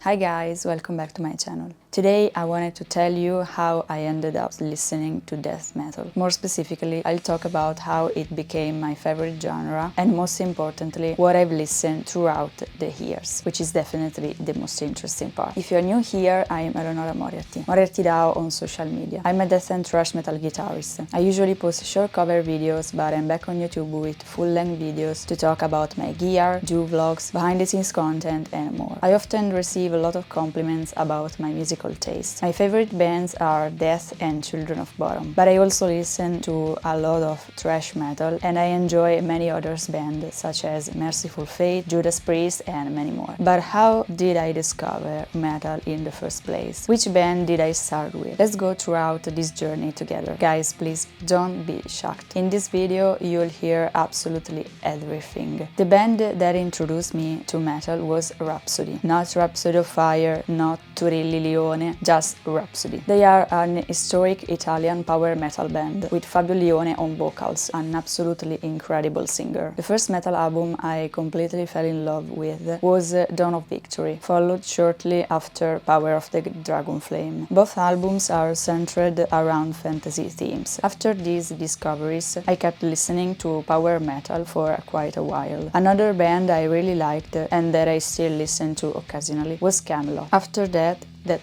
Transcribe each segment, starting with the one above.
Hi guys, welcome back to my channel. Today I wanted to tell you how I ended up listening to death metal. More specifically, I'll talk about how it became my favorite genre and most importantly, what I've listened throughout the years, which is definitely the most interesting part. If you're new here, I'm Eleonora Moriarty Dao on social media. I'm a death and thrash metal guitarist. I usually post short cover videos, but I'm back on YouTube with full-length videos to talk about my gear, do vlogs, behind-the-scenes content and more. I often receive a lot of compliments about my musical taste. My favorite bands are Death and Children of Bottom, but I also listen to a lot of thrash metal and I enjoy many others bands such as Merciful Fate, Judas Priest and many more. But how did I discover metal in the first place? Which band did I start with? Let's go throughout this journey together. Guys, please don't be shocked. In this video you'll hear absolutely everything. The band that introduced me to metal was Rhapsody. Not Rhapsody of Fire, not Turilli Leone, just Rhapsody. They are an historic Italian power metal band with Fabio Lione on vocals, an absolutely incredible singer. The first metal album I completely fell in love with was Dawn of Victory, followed shortly after Power of the Dragon Flame. Both albums are centered around fantasy themes. After these discoveries, I kept listening to power metal for quite a while. Another band I really liked and that I still listen to occasionally was Camelot. After that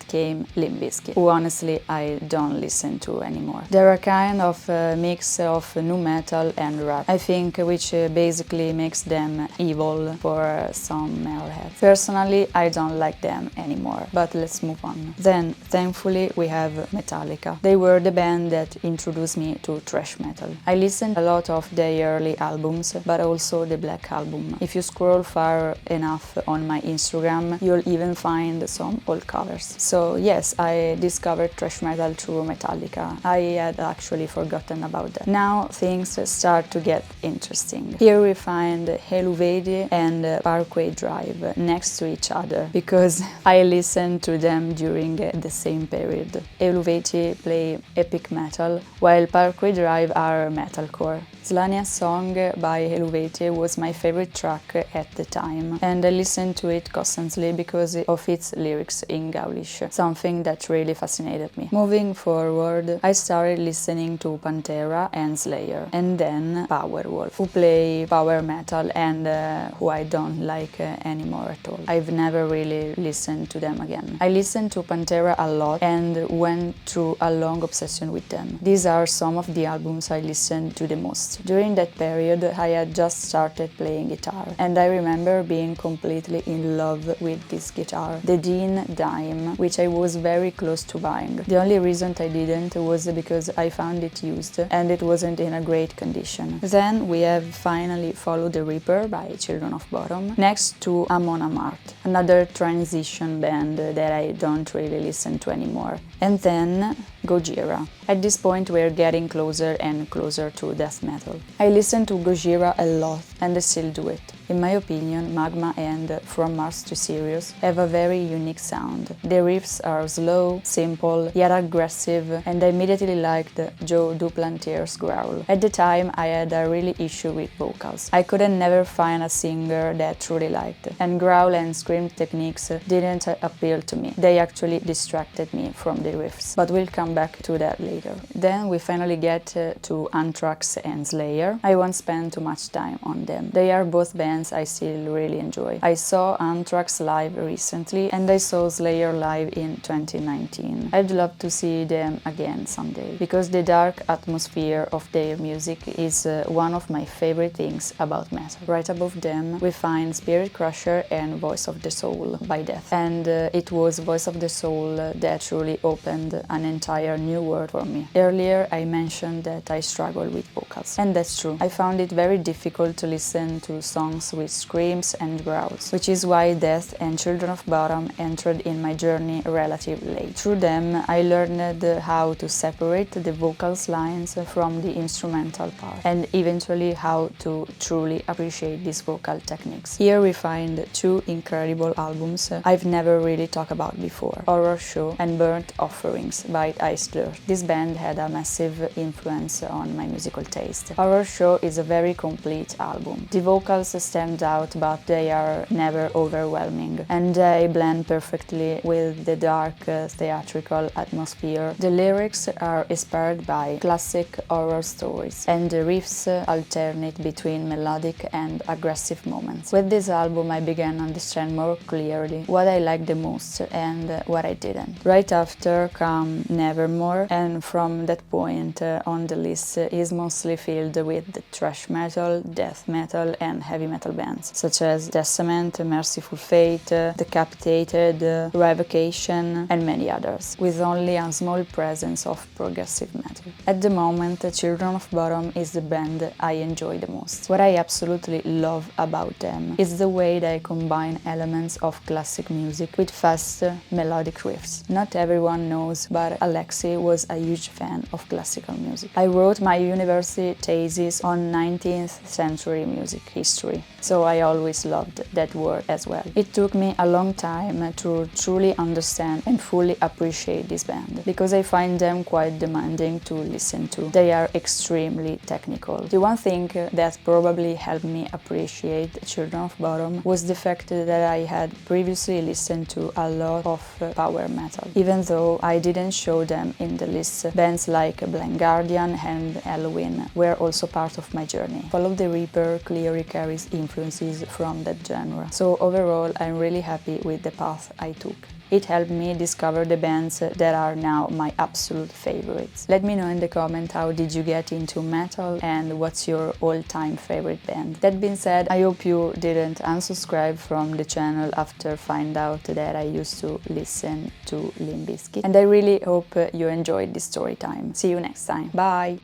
came Limp Bizkit, who honestly I don't listen to anymore. They're a kind of mix of nu metal and rap, I think, which basically makes them evil for some metalheads. Personally, I don't like them anymore, but let's move on. Then, thankfully, we have Metallica. They were the band that introduced me to thrash metal. I listened a lot of their early albums, but also the Black Album. If you scroll far enough on my Instagram, you'll even find some old covers. So yes, I discovered thrash metal through Metallica. I had actually forgotten about that. Now things start to get interesting. Here we find Heluveti and Parkway Drive next to each other because I listened to them during the same period. Heluveti play epic metal, while Parkway Drive are metalcore. Slania's song by Heluveti was my favorite track at the time, and I listened to it constantly because of its lyrics in Gaulish, something that really fascinated me. Moving forward, I started listening to Pantera and Slayer, and then Powerwolf, who play power metal and who I don't like anymore at all. I've never really listened to them again. I listened to Pantera a lot and went through a long obsession with them. These are some of the albums I listened to the most. During that period, I had just started playing guitar, and I remember being completely in love with this guitar, the Dean Dime, which I was very close to buying. The only reason I didn't was because I found it used and it wasn't in a great condition. Then we have finally followed the Reaper by Children of Bottom, next to Amon Amarth, another transition band that I don't really listen to anymore. And then Gojira. At this point we're getting closer and closer to death metal. I listen to Gojira a lot and I still do it. In my opinion, Magma and From Mars to Sirius have a very unique sound. The riffs are slow, simple, yet aggressive, and I immediately liked Joe Duplantiers' growl. At the time, I had a really issue with vocals. I couldn't never find a singer that truly liked, and growl and scream techniques didn't appeal to me. They actually distracted me from the riffs, but we'll come back to that later. Then we finally get to Anthrax and Slayer. I won't spend too much time on them. They are both bands I still really enjoy. I saw Anthrax live recently and I saw Slayer live in 2019. I'd love to see them again someday, because the dark atmosphere of their music is one of my favorite things about metal. Right above them we find Spirit Crusher and Voice of the Soul by Death, and it was Voice of the Soul that truly opened an entire new world for me. Earlier I mentioned that I struggle with vocals, and that's true. I found it very difficult to listen to songs with screams and growls, which is why Death and Children of Bottom entered in my journey relatively late. Through them, I learned how to separate the vocals lines from the instrumental part, and eventually how to truly appreciate these vocal techniques. Here we find two incredible albums I've never really talked about before, Horror Show and Burnt Offerings by Ice Dirt. This band had a massive influence on my musical taste. Horror Show is a very complete album. The vocals stand out, but they are never overwhelming, and they blend perfectly with the dark, theatrical atmosphere. The lyrics are inspired by classic horror stories, and the riffs alternate between melodic and aggressive moments. With this album I began to understand more clearly what I liked the most and what I didn't. Right after come Nevermore, and from that point on the list is mostly filled with the thrash metal, death metal and heavy metal bands, such as Testament, Merciful Fate, Decapitated, Revocation and many others, with only a small presence of progressive metal. At the moment, Children of Bodom is the band I enjoy the most. What I absolutely love about them is the way they combine elements of classic music with fast, melodic riffs. Not everyone knows, but Alexei was a huge fan of classical music. I wrote my university thesis on 19th century music history, so I always loved that word as well. It took me a long time to truly understand and fully appreciate this band, because I find them quite demanding to listen to. They are extremely technical. The one thing that probably helped me appreciate Children of Bodom was the fact that I had previously listened to a lot of power metal. Even though I didn't show them in the list, bands like Blind Guardian and Halloween were also part of my journey. Fall of the Reaper clearly carries influences from that genre, so overall I'm really happy with the path I took. It helped me discover the bands that are now my absolute favorites. Let me know in the comment how did you get into metal and what's your all-time favorite band. That being said, I hope you didn't unsubscribe from the channel after find out that I used to listen to Limp Bizkit. And I really hope you enjoyed this story time. See you next time. Bye!